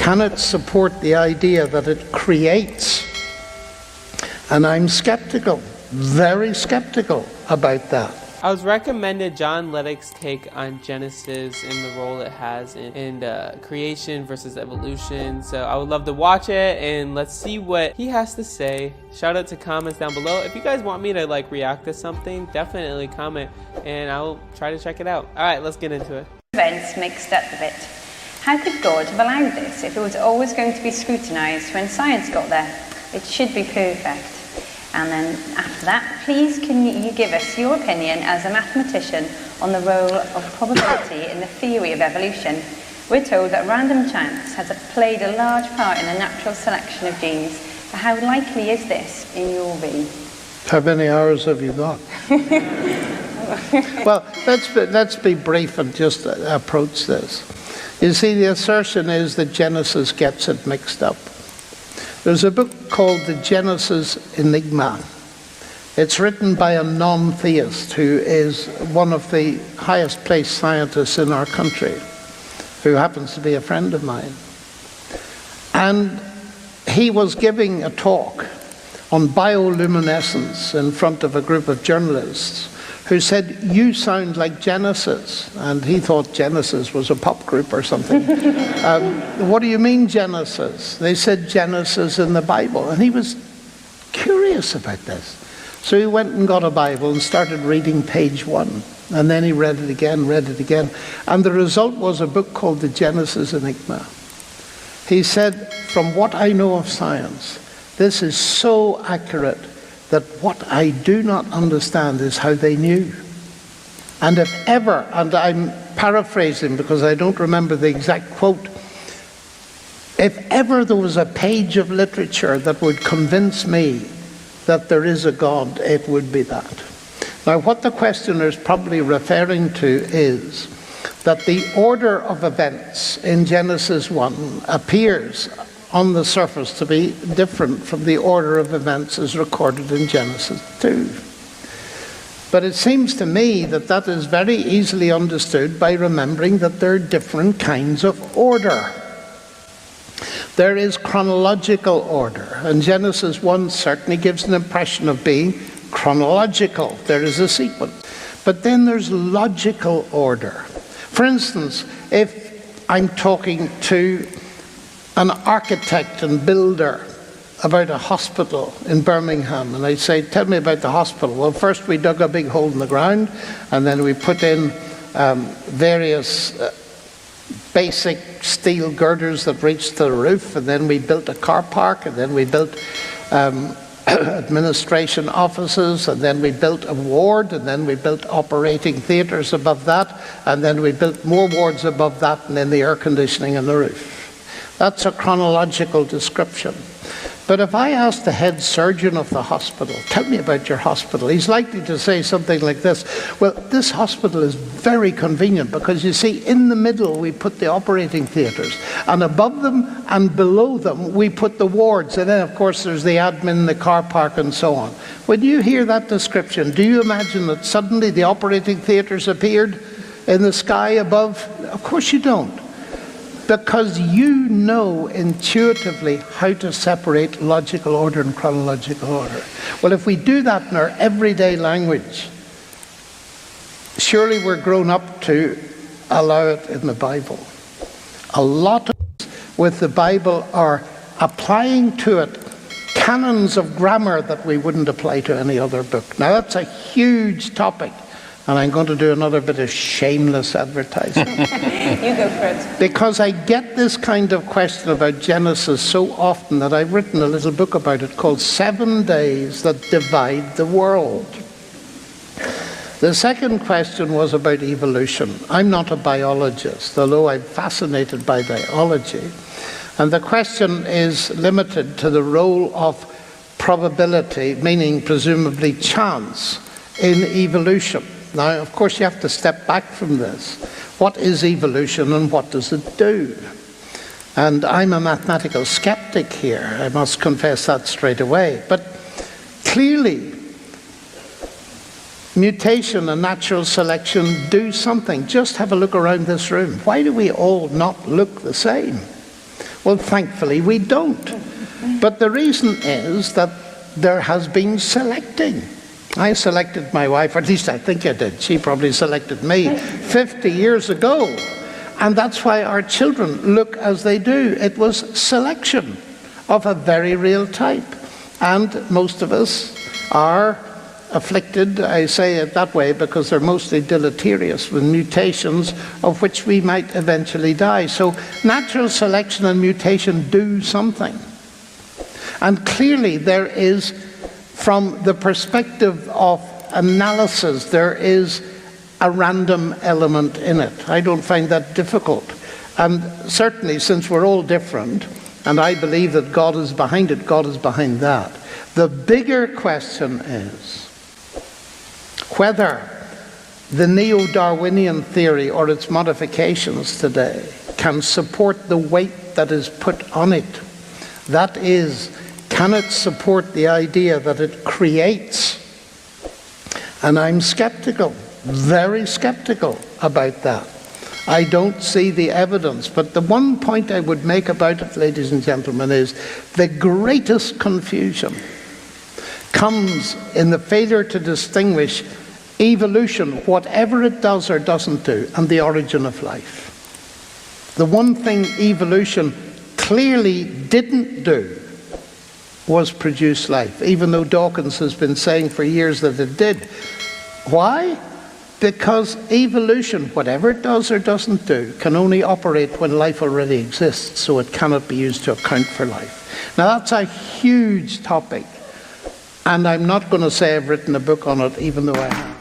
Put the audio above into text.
Can it support the idea that it creates? And I'm skeptical, very skeptical about that. I was recommended John Lennox's take on Genesis and the role it has in creation versus evolution. So I would love to watch it, and let's see what he has to say. Shout out to comments down below. If you guys want me to react to something, definitely comment and I'll try to check it out. All right, let's get into it. Events mixed up a bit. How could God have allowed this if it was always going to be scrutinized when science got there? It should be perfect. And then after that, please can you give us your opinion as a mathematician on the role of probability in the theory of evolution? We're told that random chance has played a large part in the natural selection of genes. But how likely is this in your view? How many hours have you got? Well, let's be brief and just approach this. You see, the assertion is that Genesis gets it mixed up. There's a book called The Genesis Enigma. It's written by a non-theist who is one of the highest placed scientists in our country, who happens to be a friend of mine. And he was giving a talk on bioluminescence in front of a group of journalists who said, "You sound like Genesis." And he thought Genesis was a pop group or something. "What do you mean, Genesis?" They said, "Genesis in the Bible." And he was curious about this. So he went and got a Bible and started reading page 1. And then he read it again. And the result was a book called The Genesis Enigma. He said, "From what I know of science, this is so accurate that what I do not understand is how they knew. And if ever," and I'm paraphrasing because I don't remember the exact quote, "if ever there was a page of literature that would convince me that there is a God, it would be that." Now, what the questioner is probably referring to is that the order of events in Genesis 1 appears on the surface to be different from the order of events as recorded in Genesis 2. But it seems to me that that is very easily understood by remembering that there are different kinds of order. There is chronological order, and Genesis 1 certainly gives an impression of being chronological. There is a sequence. But then there's logical order. For instance, if I'm talking to an architect and builder about a hospital in Birmingham, and I say, "Tell me about the hospital." Well, first we dug a big hole in the ground, and then we put in various basic steel girders that reached to the roof, and then we built a car park, and then we built administration offices, and then we built a ward, and then we built operating theatres above that, and then we built more wards above that, and then the air conditioning and the roof. That's a chronological description. But if I ask the head surgeon of the hospital, "Tell me about your hospital," he's likely to say something like this: "Well, this hospital is very convenient because, you see, in the middle we put the operating theatres, and above them and below them we put the wards, and then of course there's the admin, the car park, and so on." When you hear that description, do you imagine that suddenly the operating theatres appeared in the sky above? Of course you don't. Because you know intuitively how to separate logical order and chronological order. Well, if we do that in our everyday language, surely we're grown up to allow it in the Bible. A lot of us with the Bible are applying to it canons of grammar that we wouldn't apply to any other book. Now, that's a huge topic. And I'm going to do another bit of shameless advertising. You go for it. Because I get this kind of question about Genesis so often that I've written a little book about it called 7 Days That Divide the World. The second question was about evolution. I'm not a biologist, although I'm fascinated by biology. And the question is limited to the role of probability, meaning presumably chance, in evolution. Now, of course, you have to step back from this. What is evolution and what does it do? And I'm a mathematical skeptic here. I must confess that straight away. But clearly, mutation and natural selection do something. Just have a look around this room. Why do we all not look the same? Well, thankfully we don't. But the reason is that there has been selecting. I selected my wife, or at least I think I did. She probably selected me 50 years ago. And that's why our children look as they do. It was selection of a very real type. And most of us are afflicted, I say it that way because they're mostly deleterious, with mutations of which we might eventually die. So natural selection and mutation do something. And clearly there is, from the perspective of analysis, there is a random element in it. I don't find that difficult. And certainly, since we're all different, and I believe that God is behind it, God is behind that. The bigger question is whether the neo-Darwinian theory or its modifications today can support the weight that is put on it. That is, can it support the idea that it creates? And I'm skeptical, very skeptical about that. I don't see the evidence. But the one point I would make about it, ladies and gentlemen, is the greatest confusion comes in the failure to distinguish evolution, whatever it does or doesn't do, and the origin of life. The one thing evolution clearly didn't do was produce life, even though Dawkins has been saying for years that it did. Why? Because evolution, whatever it does or doesn't do, can only operate when life already exists, so it cannot be used to account for life. Now that's a huge topic, and I'm not going to say I've written a book on it, even though I have.